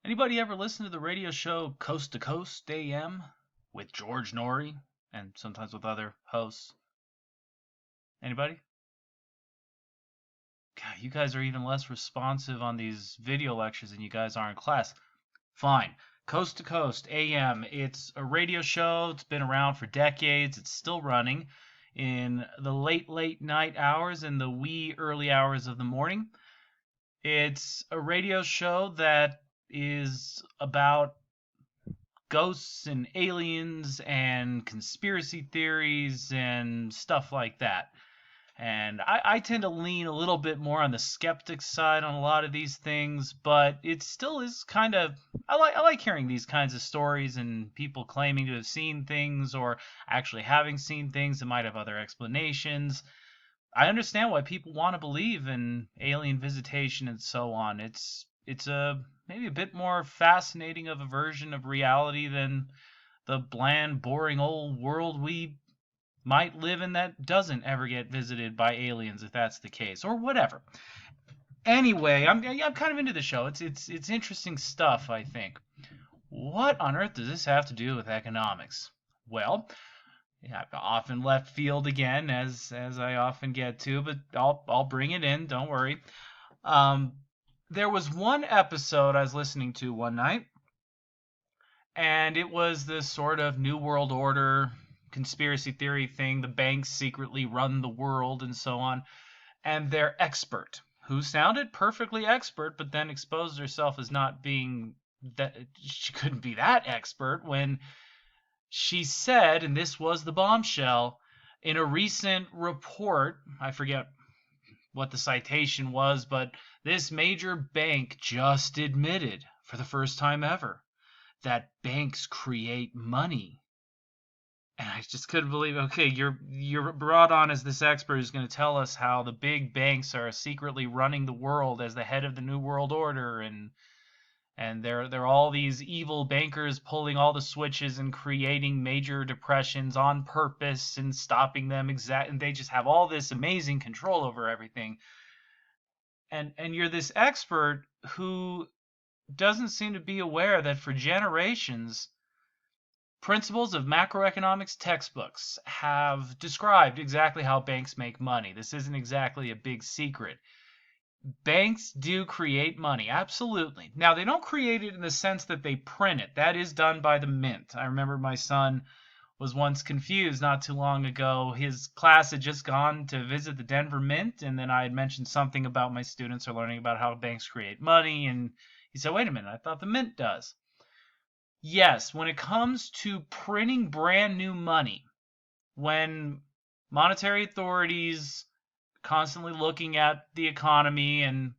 Anybody ever listen to the radio show Coast to Coast AM with George Norrie and sometimes with other hosts? Anybody? God, you guys are even less responsive on these video lectures than you guys are in class. Fine. Coast to Coast AM. It's a radio show. It's been around for decades. It's still running in the late night hours and the wee early hours of the morning. It's a radio show that is about ghosts and aliens and conspiracy theories and stuff like that. And I tend to lean a little bit more on the skeptic side on a lot of these things, but it still is kind of I like hearing these kinds of stories and people claiming to have seen things or actually having seen things that might have other explanations. I understand why people want to believe in alien visitation and so on. It's a maybe a bit more fascinating of a version of reality than the bland, boring old world we might live in that doesn't ever get visited by aliens, if that's the case, or whatever. Anyway, I'm kind of into the show. It's interesting stuff, I think. What on earth does this have to do with economics? Well, yeah, I've often left field again, as I often get to, but I'll bring it in. Don't worry. Um, there was one episode I was listening to one night, and it was this sort of New World Order conspiracy theory thing. The banks secretly run the world and so on, and their expert, who sounded perfectly expert, but then exposed herself as not being that she couldn't be that expert when she said, and this was the bombshell, in a recent report, I forget what the citation was, but this major bank just admitted for the first time ever that banks create money. And I just couldn't believe, okay, you're brought on as this expert who's going to tell us how the big banks are secretly running the world as the head of the New World Order, and they're all these evil bankers pulling all the switches and creating major depressions on purpose and stopping them and they just have all this amazing control over everything. And you're this expert who doesn't seem to be aware that for generations principles of macroeconomics textbooks have described exactly how banks make money. This isn't exactly a big secret. Banks do create money, absolutely. Now, they don't create it in the sense that they print it. That is done by the mint. I remember my son was once confused not too long ago. His class had just gone to visit the Denver Mint, and then I had mentioned something about my students are learning about how banks create money, and he said, wait a minute, I thought the mint does. Yes, when it comes to printing brand new money, when monetary authorities constantly looking at the economy and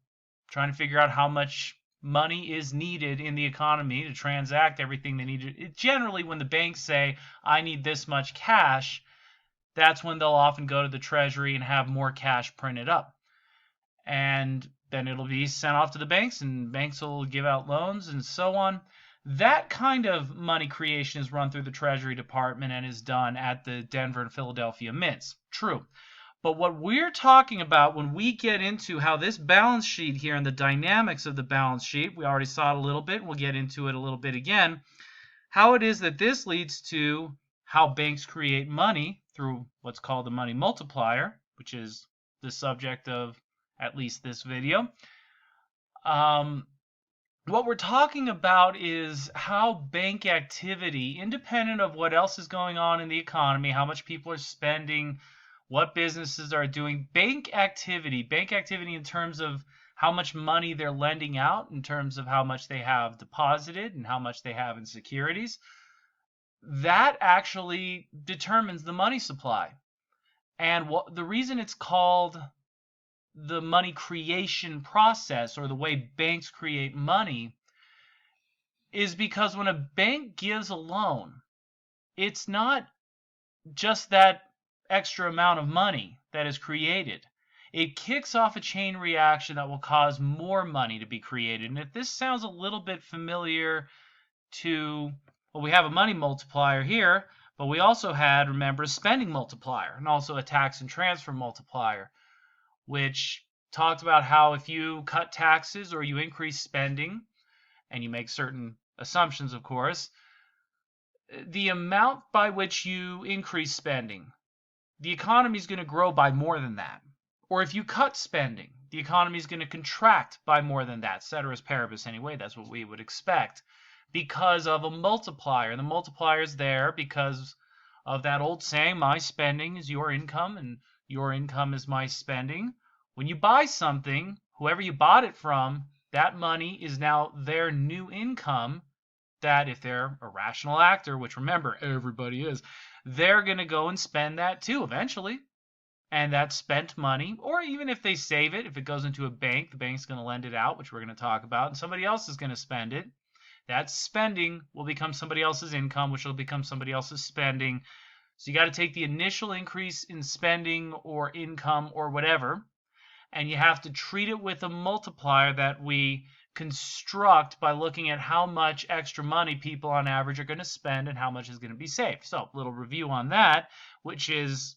trying to figure out how much money is needed in the economy to transact everything they need. Generally, when the banks say, I need this much cash, that's when they'll often go to the Treasury and have more cash printed up. And then it'll be sent off to the banks, and banks will give out loans and so on. That kind of money creation is run through the Treasury Department and is done at the Denver and Philadelphia mints. True. But what we're talking about when we get into how this balance sheet here and the dynamics of the balance sheet, we already saw it a little bit, we'll get into it a little bit again, how it is that this leads to how banks create money through what's called the money multiplier, which is the subject of at least this video. What we're talking about is how bank activity, independent of what else is going on in the economy, how much people are spending, what businesses are doing, bank activity in terms of how much money they're lending out, in terms of how much they have deposited and how much they have in securities, that actually determines the money supply. And the reason it's called the money creation process, or the way banks create money, is because when a bank gives a loan, it's not just that extra amount of money that is created. It kicks off a chain reaction that will cause more money to be created. And if this sounds a little bit familiar to, well, we have a money multiplier here, but we also had, remember, a spending multiplier and also a tax and transfer multiplier, which talked about how if you cut taxes or you increase spending, and you make certain assumptions, of course, the amount by which you increase spending, the economy is going to grow by more than that. Or if you cut spending, the economy is going to contract by more than that. Ceteris paribus anyway, that's what we would expect because of a multiplier. The multiplier is there because of that old saying, my spending is your income and your income is my spending. When you buy something, whoever you bought it from, that money is now their new income that if they're a rational actor, which remember, everybody is, they're going to go and spend that too eventually. And that's spent money, or even if they save it, if it goes into a bank, the bank's going to lend it out, which we're going to talk about, and somebody else is going to spend it. That spending will become somebody else's income, which will become somebody else's spending. So you got to take the initial increase in spending or income or whatever, and you have to treat it with a multiplier that we construct by looking at how much extra money people on average are going to spend and how much is going to be saved. So a little review on that, which is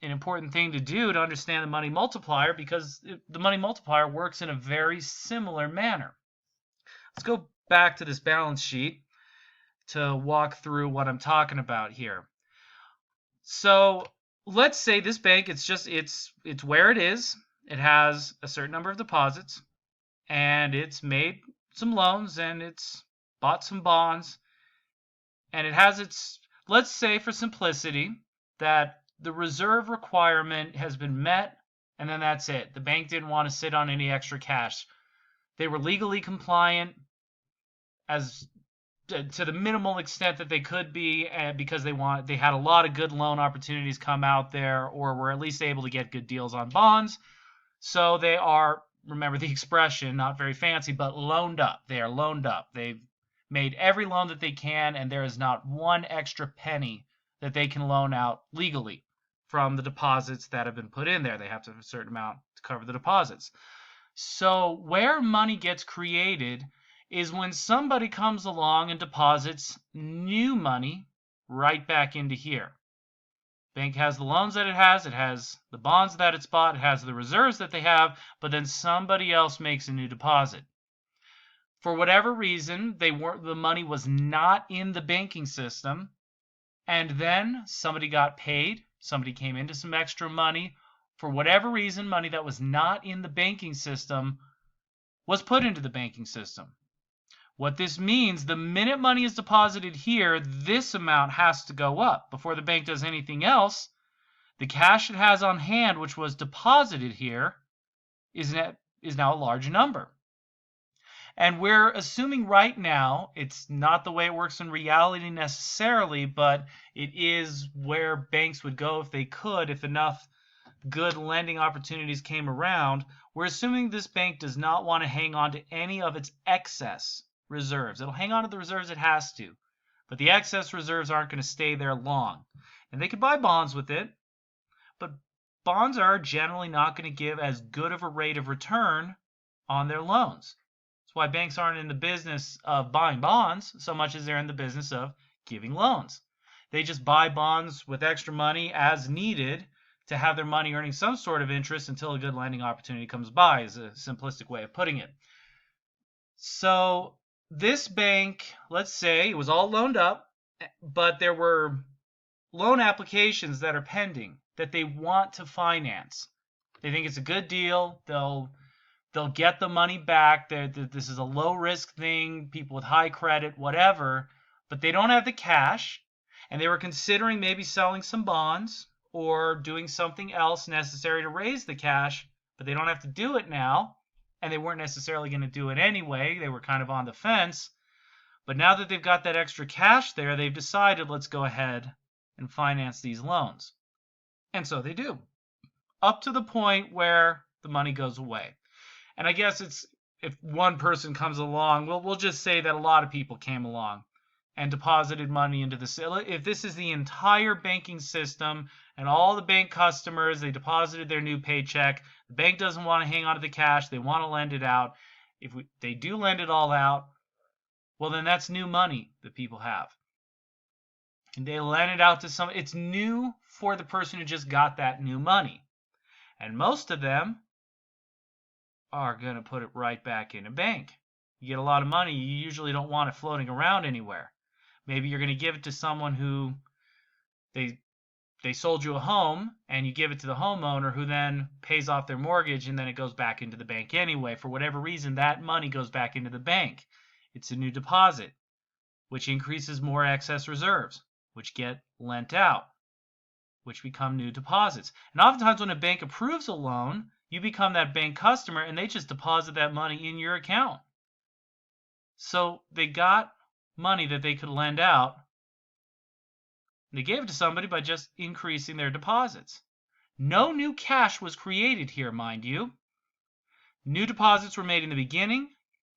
an important thing to do to understand the money multiplier, because the money multiplier works in a very similar manner. Let's go back to this balance sheet to walk through what I'm talking about here. So let's say this bank, it's where it is. It has a certain number of deposits, and it's made some loans, and it's bought some bonds, and it has its, let's say for simplicity, that the reserve requirement has been met, and then that's it. The bank didn't want to sit on any extra cash. They were legally compliant as to the minimal extent that they could be, because they had a lot of good loan opportunities come out there, or were at least able to get good deals on bonds. So they are, remember the expression, not very fancy, but loaned up. They are loaned up. They've made every loan that they can, and there is not one extra penny that they can loan out legally from the deposits that have been put in there. They have to have a certain amount to cover the deposits. So where money gets created is when somebody comes along and deposits new money right back into here. Bank has the loans that it has the bonds that it's bought, it has the reserves that they have, but then somebody else makes a new deposit. For whatever reason, the money was not in the banking system, and then somebody got paid, somebody came into some extra money. For whatever reason, money that was not in the banking system was put into the banking system. What this means, the minute money is deposited here, this amount has to go up. Before the bank does anything else, the cash it has on hand, which was deposited here, is now a large number. And we're assuming right now, it's not the way it works in reality necessarily, but it is where banks would go if they could, if enough good lending opportunities came around. We're assuming this bank does not want to hang on to any of its excess reserves. It'll hang on to the reserves it has to, but the excess reserves aren't going to stay there long. And they could buy bonds with it, but bonds are generally not going to give as good of a rate of return on their loans. That's why banks aren't in the business of buying bonds so much as they're in the business of giving loans. They just buy bonds with extra money as needed to have their money earning some sort of interest until a good lending opportunity comes by, is a simplistic way of putting it. So this bank, let's say it was all loaned up, but there were loan applications that are pending that they want to finance. They think it's a good deal. They'll get the money back. This is a low risk thing, people with high credit, whatever, but they don't have the cash, and they were considering maybe selling some bonds or doing something else necessary to raise the cash, but they don't have to do it now, and they weren't necessarily going to do it anyway. They were kind of on the fence. But now that they've got that extra cash there, they've decided, let's go ahead and finance these loans. And so they do, up to the point where the money goes away. And I guess it's, if one person comes along, we'll just say that a lot of people came along and deposited money into the, if this is the entire banking system and all the bank customers, they deposited their new paycheck, the bank doesn't want to hang on to the cash, they want to lend it out. If they do lend it all out, well, then that's new money that people have. And they lend it out to some, it's new for the person who just got that new money. And most of them are going to put it right back in a bank. You get a lot of money, you usually don't want it floating around anywhere. Maybe you're going to give it to someone who they sold you a home, and you give it to the homeowner, who then pays off their mortgage, and then it goes back into the bank anyway. For whatever reason, that money goes back into the bank. It's a new deposit, which increases more excess reserves, which get lent out, which become new deposits. And oftentimes when a bank approves a loan, you become that bank customer, and they just deposit that money in your account. So they got money that they could lend out. They gave it to somebody by just increasing their deposits. No new cash was created here, mind you. New deposits were made in the beginning.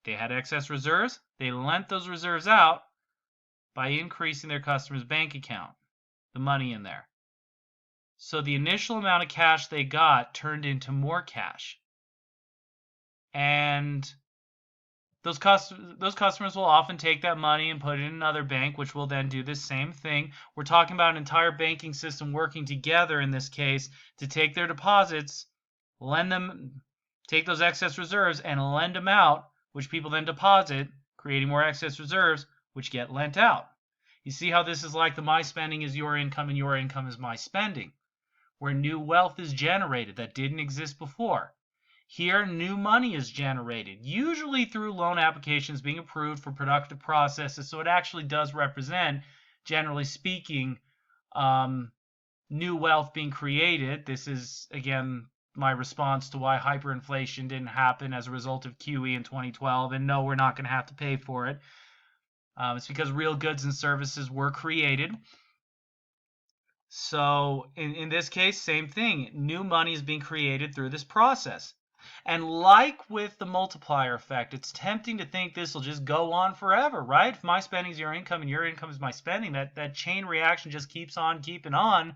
They had excess reserves. They lent those reserves out by increasing their customer's bank account, the money in there. So the initial amount of cash they got turned into more cash. And those customers will often take that money and put it in another bank, which will then do the same thing. We're talking about an entire banking system working together in this case to take their deposits, take those excess reserves and lend them out, which people then deposit, creating more excess reserves, which get lent out. You see how this is like the my spending is your income and your income is my spending, where new wealth is generated that didn't exist before. Here, new money is generated, usually through loan applications being approved for productive processes, so it actually does represent, generally speaking, new wealth being created. This is, again, my response to why hyperinflation didn't happen as a result of QE in 2012, and no, we're not going to have to pay for it. It's because real goods and services were created. So in this case, same thing. New money is being created through this process. And like with the multiplier effect, it's tempting to think this will just go on forever, right? If my spending is your income and your income is my spending, that chain reaction just keeps on keeping on.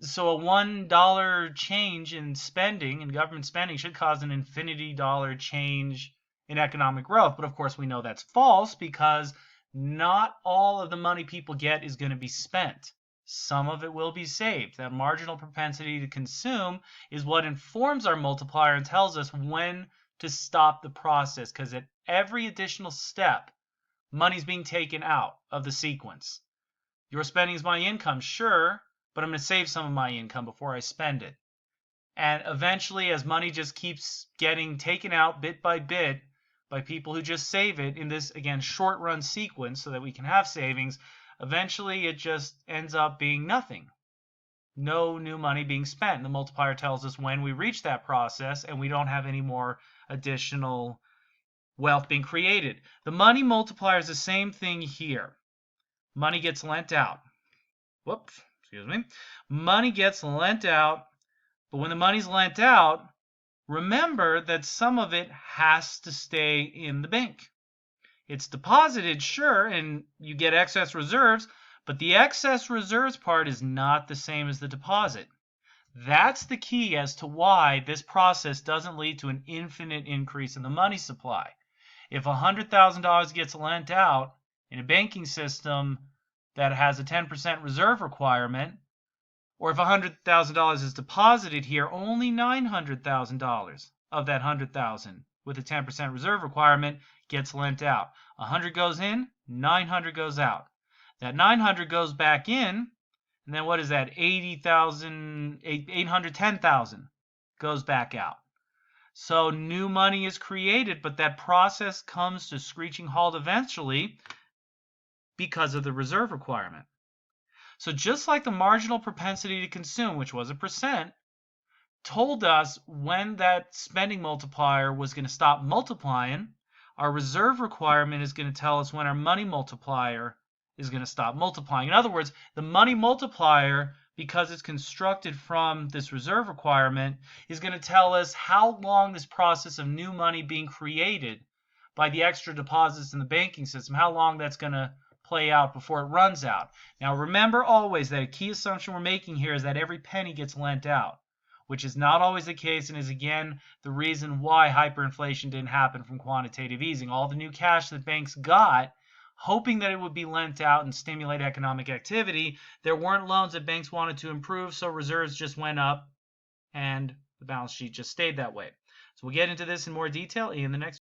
So a $1 change in spending, in government spending, should cause an infinity dollar change in economic growth. But of course, we know that's false, because not all of the money people get is going to be spent. Some of it will be saved. That marginal propensity to consume is what informs our multiplier and tells us when to stop the process, because at every additional step, money's being taken out of the sequence. Your spending is my income, sure, but I'm going to save some of my income before I spend it. And eventually, as money just keeps getting taken out bit by bit by people who just save it in this, again, short-run sequence so that we can have savings, eventually it just ends up being nothing. No new money being spent. The multiplier tells us when we reach that process and we don't have any more additional wealth being created. The money multiplier is the same thing here. Money gets lent out. Whoops, excuse me. Money gets lent out, but when the money's lent out, remember that some of it has to stay in the bank. It's deposited, sure, and you get excess reserves, but the excess reserves part is not the same as the deposit. That's the key as to why this process doesn't lead to an infinite increase in the money supply. If $100,000 gets lent out in a banking system that has a 10% reserve requirement, or if $100,000 is deposited here, only $900,000 of that $100,000 with a 10% reserve requirement gets lent out. 100 goes in, 900 goes out. That 900 goes back in, and then what is that? 810,000 goes back out. So new money is created, but that process comes to screeching halt eventually because of the reserve requirement. So just like the marginal propensity to consume, which was a percent, told us when that spending multiplier was going to stop multiplying, our reserve requirement is going to tell us when our money multiplier is going to stop multiplying. In other words, the money multiplier, because it's constructed from this reserve requirement, is going to tell us how long this process of new money being created by the extra deposits in the banking system, how long that's going to play out before it runs out. Now remember always that a key assumption we're making here is that every penny gets lent out, which is not always the case, and is again the reason why hyperinflation didn't happen from quantitative easing. All the new cash that banks got, hoping that it would be lent out and stimulate economic activity, there weren't loans that banks wanted to improve, so reserves just went up and the balance sheet just stayed that way. So we'll get into this in more detail in the next